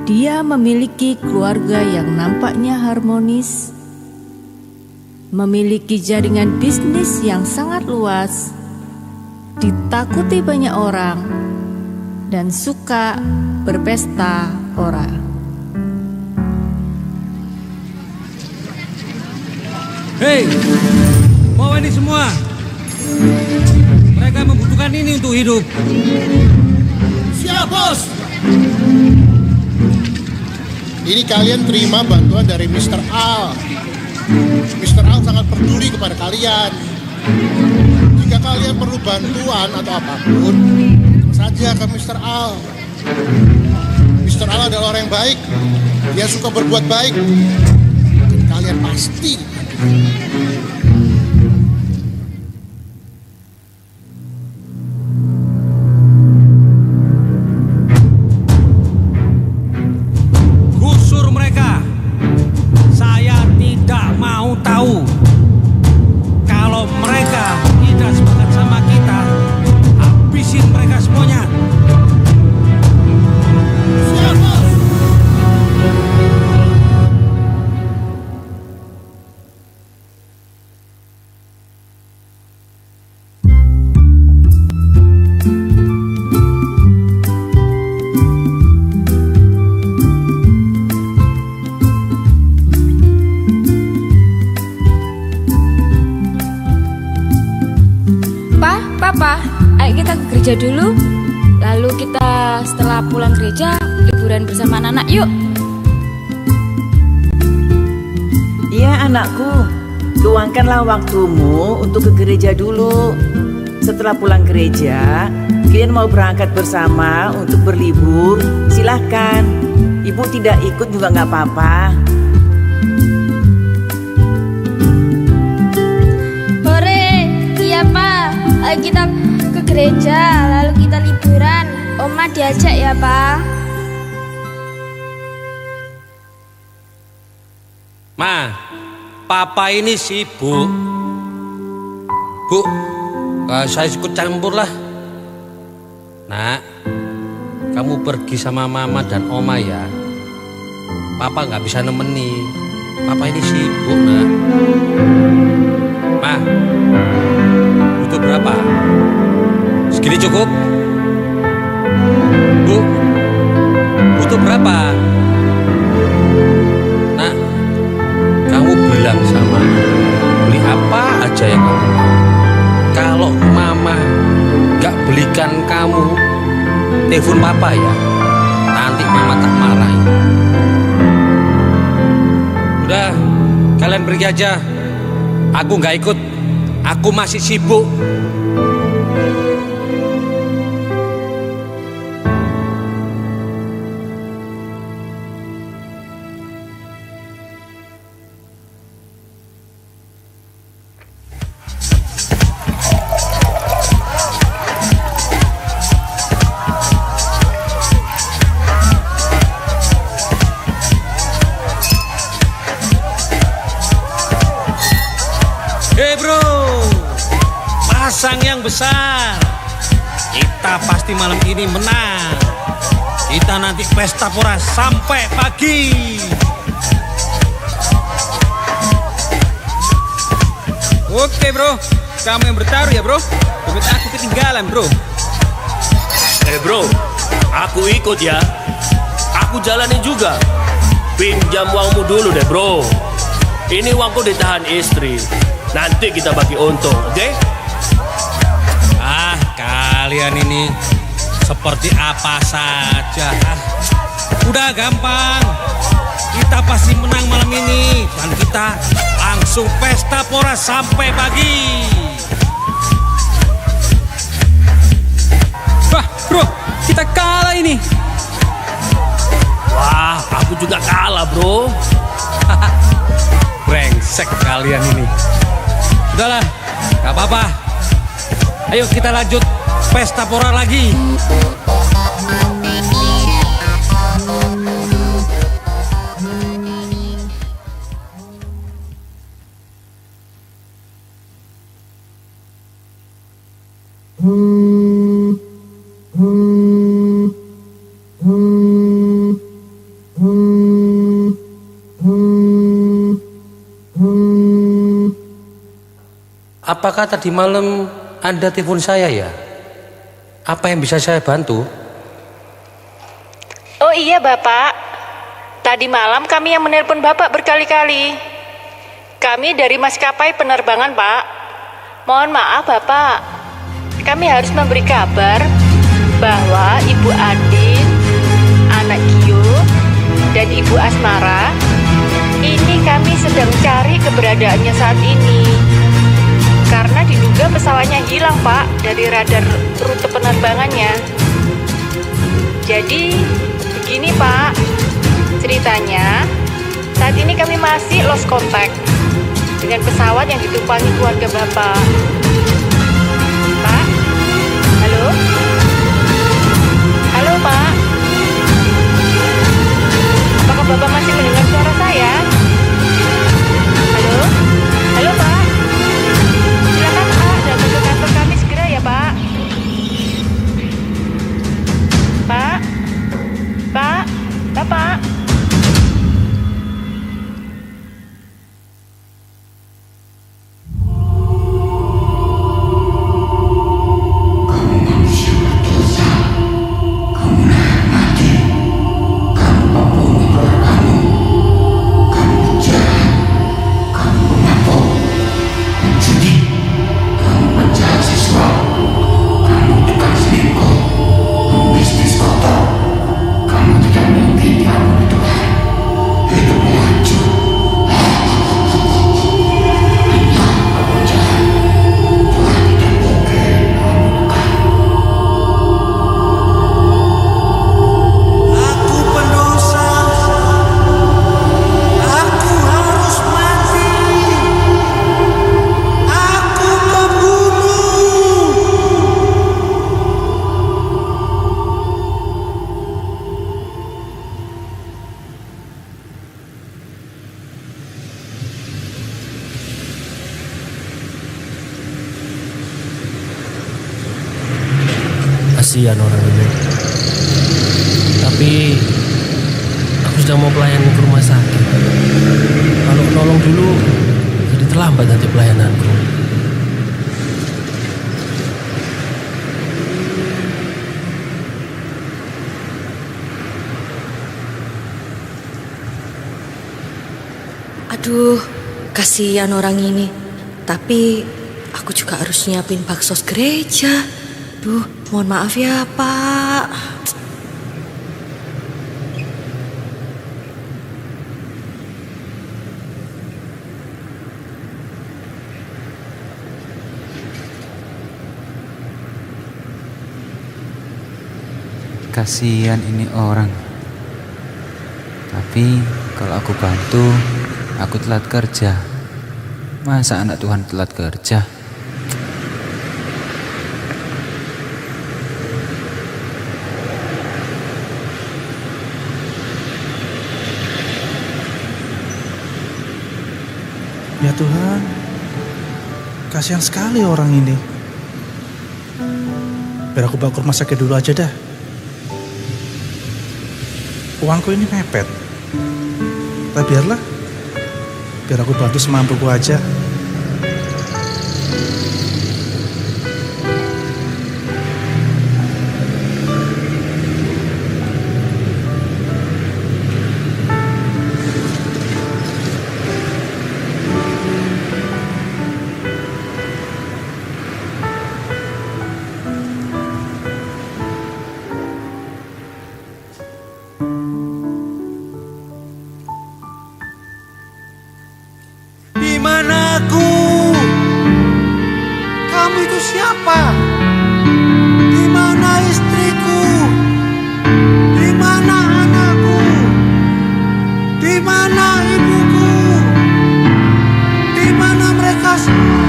Dia memiliki keluarga yang nampaknya harmonis, memiliki jaringan bisnis yang sangat luas, ditakuti banyak orang, dan suka berpesta pora. Hei, bawa ini semua. Mereka membutuhkan ini untuk hidup. Siap, Bos. Ini kalian terima bantuan dari Mr. Al. Mr. Al sangat peduli kepada kalian. Jika kalian perlu bantuan atau apapun, saja ke Mr. Al. Mr. Al adalah orang yang baik. Dia suka berbuat baik. Dan kalian pasti gusur mereka. Saya tidak mau tahu. Kalau mereka tidak sepakat sama kita, habisin mereka semuanya. siap, Bos. Papa, ayo kita ke gereja dulu. Lalu kita setelah pulang gereja liburan bersama anak-anak yuk. Iya anakku, luangkanlah waktumu untuk ke gereja dulu. Setelah pulang gereja, kalian mau berangkat bersama untuk berlibur, silahkan. Ibu tidak ikut juga nggak apa-apa. Hore, iya Pak. Ayo kita ke gereja, lalu kita liburan. Oma diajak ya Pak. Ma, Papa ini sibuk. Bu, saya ikut campur lah. Nak, kamu pergi sama Mama dan Oma ya. Papa nggak bisa nemeni. Papa ini sibuk, Nak. Ma, butuh berapa? Segini cukup? Bu, butuh berapa? Nak, kamu bilang sama beli apa aja yang kamu mau. Kalau Mama gak belikan kamu, telepon Papa ya. Nanti Mama tak marahin. Udah, kalian pergi aja. Aku gak ikut. Aku masih sibuk. Hei bro, pasang yang besar. Kita pasti malam ini menang. Kita nanti pesta pora sampai pagi. Oke bro, kamu yang bertaruh ya bro. Dompet aku ketinggalan bro. Bro, aku ikut ya. Aku jalanin juga. Pinjam uangmu dulu deh bro. Ini uangku ditahan istri. Nanti kita bagi untung, oke? Ah, kalian ini seperti apa saja. Udah gampang. Kita pasti menang malam ini. Dan kita langsung pesta pora sampai pagi. Wah bro, kita kalah ini. Wah, aku juga kalah bro. Brengsek kalian ini. Udahlah, gak apa-apa. Ayo kita lanjut pesta pora lagi. Apakah tadi malam Anda telepon saya ya? Apa yang bisa saya bantu? Oh iya Bapak, tadi malam kami yang menelpon Bapak berkali-kali. Kami dari maskapai penerbangan Pak. Mohon maaf Bapak, kami harus memberi kabar bahwa Ibu Andin, anak Gio, dan Ibu Asmara ini kami sedang cari keberadaannya saat ini. Karena diduga pesawatnya hilang Pak dari radar rute penerbangannya. Jadi begini Pak, ceritanya saat ini kami masih lost contact dengan pesawat yang ditumpangi keluarga Bapak. Pak? Halo? Halo Pak? Apakah Bapak masih mendengar suara saya? Halo? Halo Pak? Silakan Pak, datang ke kantor kami segera ya Pak. Pak? Pak? Bapak? Kasihan orang ini. Tapi aku sudah mau pelayanan ke rumah sakit. Kalau nolong dulu, jadi terlambat nanti pelayananku. Aduh, kasihan orang ini. Tapi aku juga harus nyiapin bakso gereja. Duh, mohon maaf ya Pak. Kasihan ini orang. Tapi kalau aku bantu, aku telat kerja. Masa anak Tuhan telat kerja? Ya Tuhan, kasihan sekali orang ini. Biar aku bawa ke rumah sakit dulu aja dah. Uangku ini mepet. Tapi biarlah, biar aku bantu semampuku aja. siapa? Di mana istriku? Di mana anakku? Di mana ibuku? Di mana mereka semua?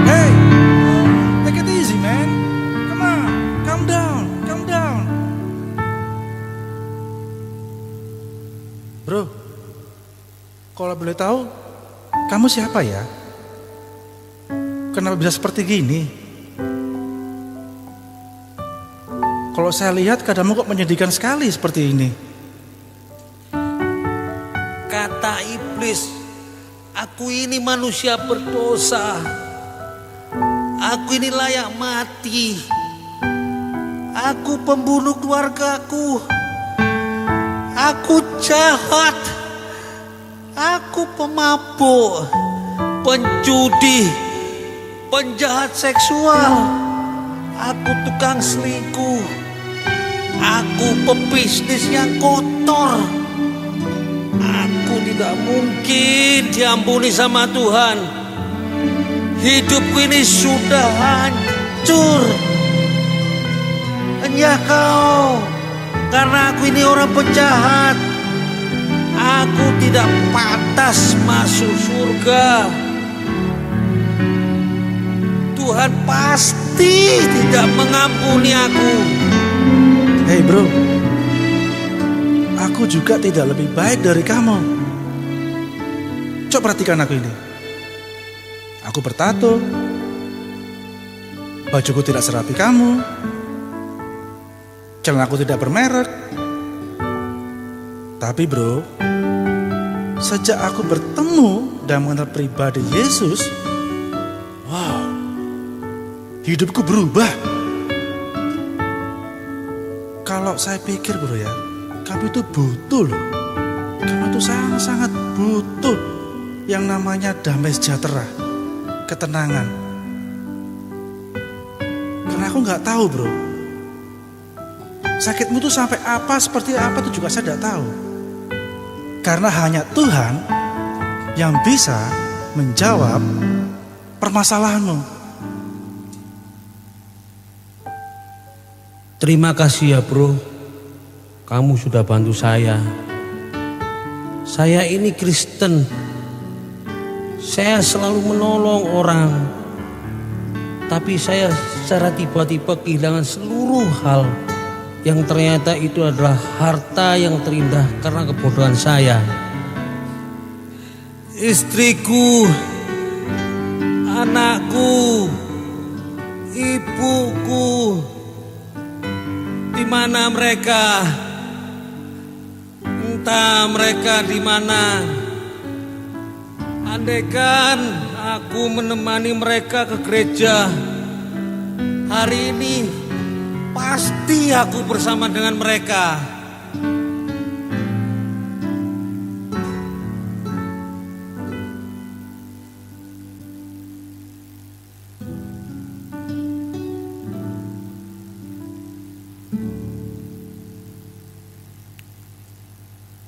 Hey, take it easy, man. Come on, calm down, calm down. Bro, kalau boleh tahu, kamu siapa ya? Kenapa bisa seperti gini? Kalau saya lihat keadaanmu kok menyedihkan sekali seperti ini. Kata iblis, aku ini manusia berdosa. Aku ini layak mati. Aku pembunuh keluargaku. Aku jahat. Aku pemabuk, penjudi, penjahat seksual. Aku tukang selingkuh. Aku pebisnis yang kotor. Aku tidak mungkin diampuni sama Tuhan. Hidupku ini sudah hancur. Hanya kau, karena aku ini orang penjahat. Aku tidak pantas masuk surga. Tuhan pasti tidak mengampuni aku. Hei bro, aku juga tidak lebih baik dari kamu. Coba perhatikan aku ini. Aku bertato, bajuku tidak serapi kamu, celanaku tidak bermerek. Tapi bro, sejak aku bertemu dan mengenal pribadi Yesus, wow, hidupku berubah. Kalau saya pikir bro ya, kamu itu butuh loh. Kamu itu sangat-sangat butuh yang namanya damai sejahtera, ketenangan. Karena aku gak tahu bro, sakitmu tuh sampai apa, seperti apa itu juga saya tidak tahu. Karena hanya Tuhan yang bisa menjawab permasalahanmu. Terima kasih ya bro, kamu sudah bantu saya. Saya ini Kristen. Saya selalu menolong orang. Tapi saya secara tiba-tiba kehilangan seluruh hal. Yang ternyata itu adalah harta yang terindah karena kebodohan saya. Istriku, anakku, ibuku, di mana mereka? Entah mereka di mana. Andaikan aku menemani mereka ke gereja hari ini, pasti aku bersama dengan mereka.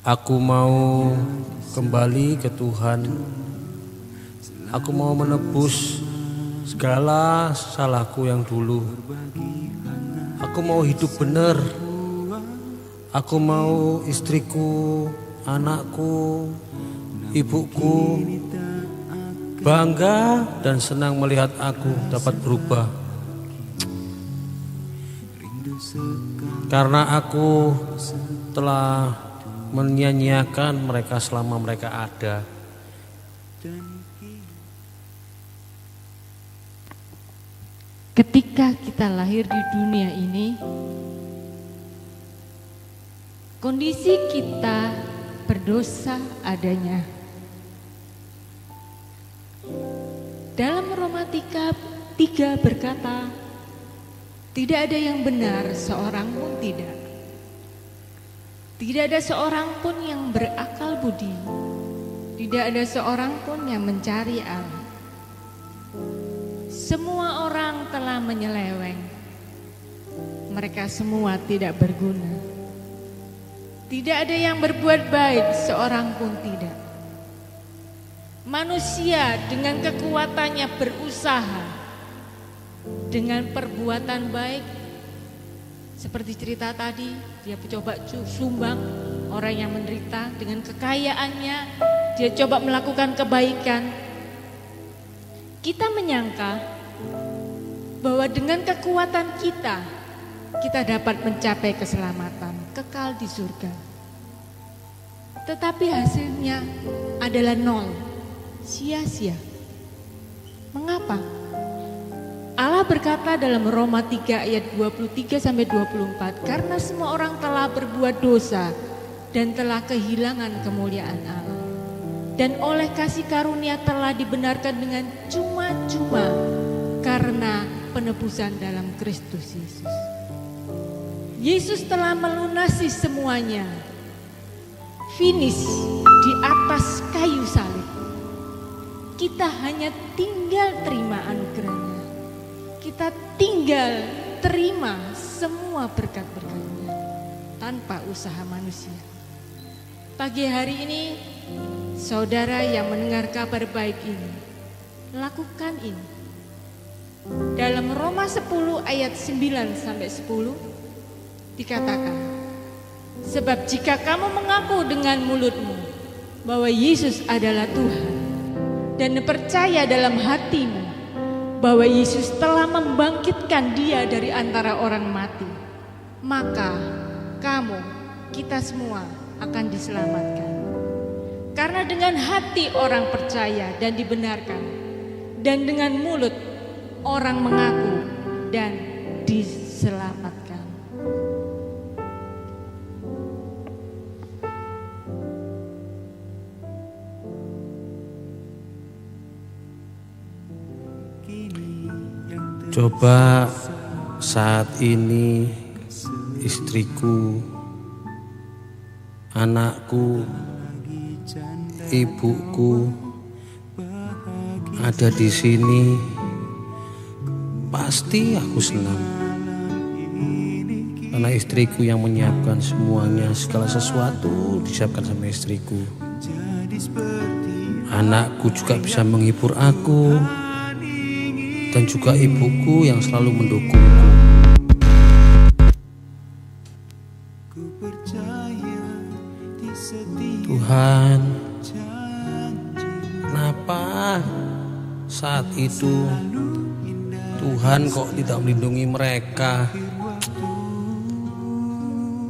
Aku mau kembali ke Tuhan. Aku mau menebus segala salahku yang dulu. Aku mau hidup benar. Aku mau istriku, anakku, ibuku bangga dan senang melihat aku dapat berubah. Karena aku telah menyia-nyiakan mereka selama mereka ada. Ketika kita lahir di dunia ini, kondisi kita berdosa adanya. Dalam Roma 3 berkata, tidak ada yang benar, seorang pun tidak. Tidak ada seorang pun yang berakal budi. Tidak ada seorang pun yang mencari Allah. Semua orang telah menyeleweng. Mereka semua tidak berguna. Tidak ada yang berbuat baik, seorang pun tidak. Manusia dengan kekuatannya berusaha dengan perbuatan baik. Seperti cerita tadi, dia coba sumbang orang yang menderita. Dengan kekayaannya, dia coba melakukan kebaikan. Kita menyangka bahwa dengan kekuatan kita dapat mencapai keselamatan, kekal di surga. Tetapi hasilnya adalah nol, sia-sia. Mengapa? Allah berkata dalam Roma 3 ayat 23-24, karena semua orang telah berbuat dosa dan telah kehilangan kemuliaan Allah. dan oleh kasih karunia telah dibenarkan dengan cuma-cuma karena penebusan dalam Kristus Yesus. Yesus telah melunasi semuanya. Finish di atas kayu salib. Kita hanya tinggal terima anugerahnya. Kita tinggal terima semua berkat-berkatnya tanpa usaha manusia. Pagi hari ini, saudara yang mendengar kabar baik ini, lakukan ini. Dalam Roma 10 ayat 9-10 dikatakan, sebab jika kamu mengaku dengan mulutmu bahwa Yesus adalah Tuhan dan percaya dalam hatimu bahwa Yesus telah membangkitkan Dia dari antara orang mati, maka kita semua akan diselamatkan. Karena dengan hati orang percaya dan dibenarkan, dan dengan mulut orang mengaku dan diselamatkan. Coba saat ini istriku, anakku, ibuku ada di sini, pasti aku senang. Karena istriku yang menyiapkan semuanya, segala sesuatu disiapkan sama istriku. Anakku juga bisa menghibur aku, dan juga ibuku yang selalu mendukungku. Tuhan, kenapa saat itu Tuhan kok tidak melindungi mereka?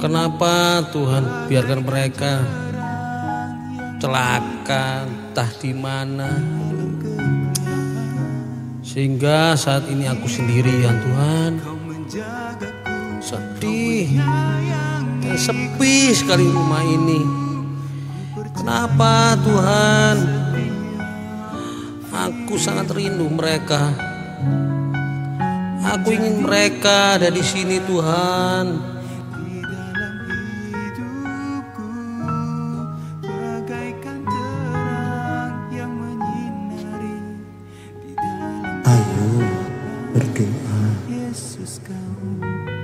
Kenapa Tuhan biarkan mereka celaka entah di mana? Sehingga saat ini aku sendirian, Tuhan. Sedih dan sepi sekali rumah ini. Kenapa Tuhan? Aku sangat rindu mereka. Aku ingin mereka ada di sini, Tuhan. Berdoa,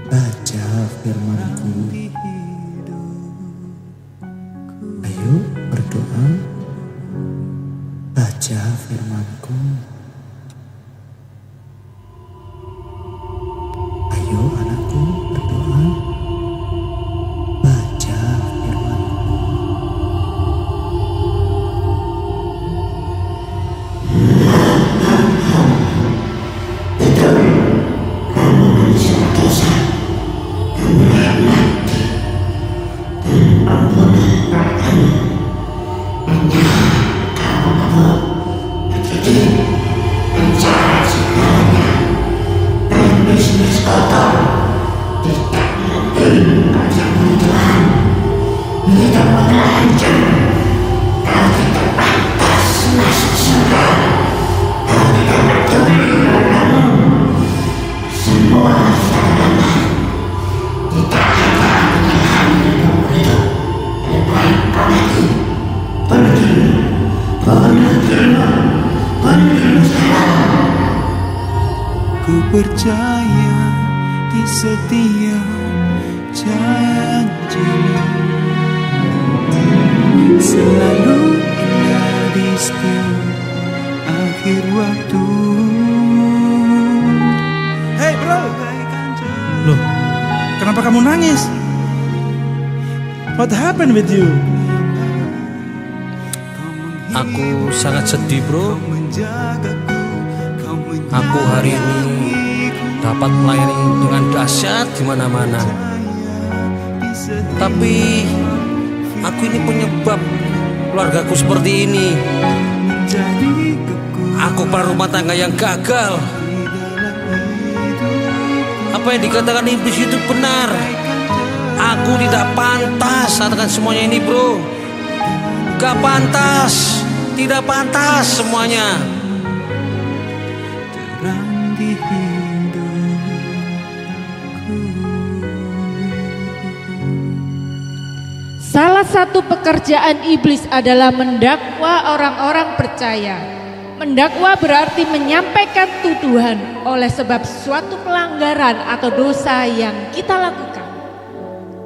baca firman-Ku. Ayo berdoa, baca firman-Ku. Ayo anakku berdoa, baca firman-Ku. Ku percaya di setiap janji-Mu, selalu indah di setiap akhir waktu. Hey bro, loh, kenapa kamu nangis? What happened with you? Aku sangat sedih, bro. Aku hari ini dapat melayani dengan dahsyat di mana-mana. Tapi aku ini penyebab keluargaku seperti ini. Aku kepala rumah tangga yang gagal. Apa yang dikatakan iblis itu benar. Aku tidak pantas akan semuanya ini, bro. Gak pantas. tidak pantas semuanya. Terang di hidupku. Salah satu pekerjaan iblis adalah mendakwa orang-orang percaya. Mendakwa berarti menyampaikan tuduhan oleh sebab suatu pelanggaran atau dosa yang kita lakukan.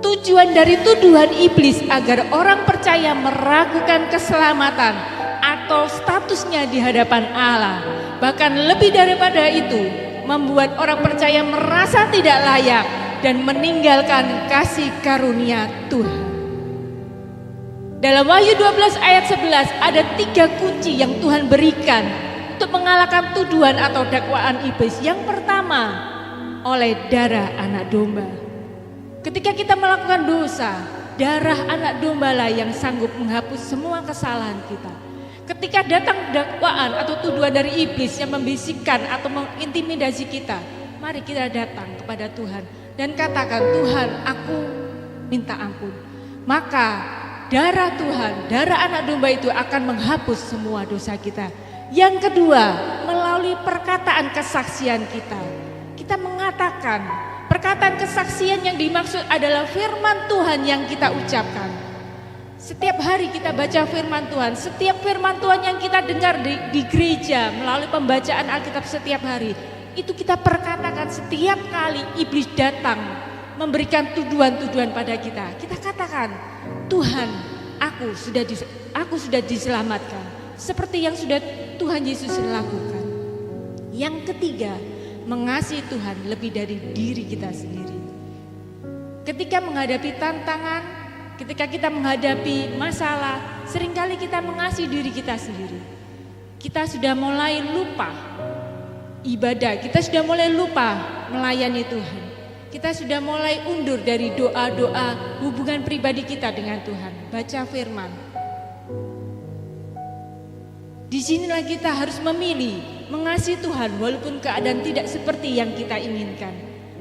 Tujuan dari tuduhan iblis agar orang percaya meragukan keselamatan atau statusnya di hadapan Allah. Bahkan lebih daripada itu, membuat orang percaya merasa tidak layak dan meninggalkan kasih karunia Tuhan. Dalam Wahyu 12 ayat 11 ada 3 kunci yang Tuhan berikan untuk mengalahkan tuduhan atau dakwaan iblis. Yang pertama, oleh darah anak domba. Ketika kita melakukan dosa, darah anak domba lah yang sanggup menghapus semua kesalahan kita. Ketika datang dakwaan atau tuduhan dari iblis yang membisikkan atau mengintimidasi kita, mari kita datang kepada Tuhan dan katakan, Tuhan, aku minta ampun. Maka darah Tuhan, darah anak domba itu akan menghapus semua dosa kita. Yang kedua, melalui perkataan kesaksian kita. Kita mengatakan, perkataan kesaksian yang dimaksud adalah firman Tuhan yang kita ucapkan. Setiap hari kita baca firman Tuhan, setiap firman Tuhan yang kita dengar di gereja melalui pembacaan Alkitab setiap hari, itu kita perkatakan setiap kali iblis datang memberikan tuduhan-tuduhan pada kita. Kita katakan, Tuhan, aku sudah diselamatkan seperti yang sudah Tuhan Yesus lakukan. Yang ketiga, mengasihi Tuhan lebih dari diri kita sendiri. Ketika menghadapi tantangan, ketika kita menghadapi masalah, seringkali kita mengasihi diri kita sendiri. Kita sudah mulai lupa ibadah, kita sudah mulai lupa melayani Tuhan. Kita sudah mulai undur dari doa-doa hubungan pribadi kita dengan Tuhan. Baca firman. Disinilah kita harus memilih mengasihi Tuhan walaupun keadaan tidak seperti yang kita inginkan.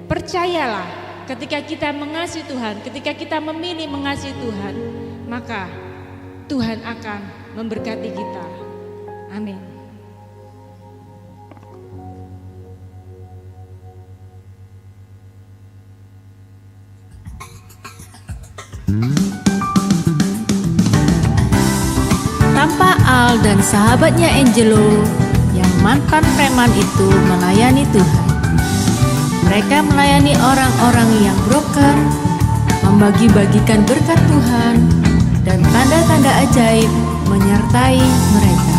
Percayalah, ketika kita mengasihi Tuhan, ketika kita memilih mengasihi Tuhan, maka Tuhan akan memberkati kita. Amin. Tanpa Al dan sahabatnya Angelo yang mantan preman itu melayani Tuhan. Mereka melayani orang-orang yang broken, membagi-bagikan berkat Tuhan, dan tanda-tanda ajaib menyertai mereka.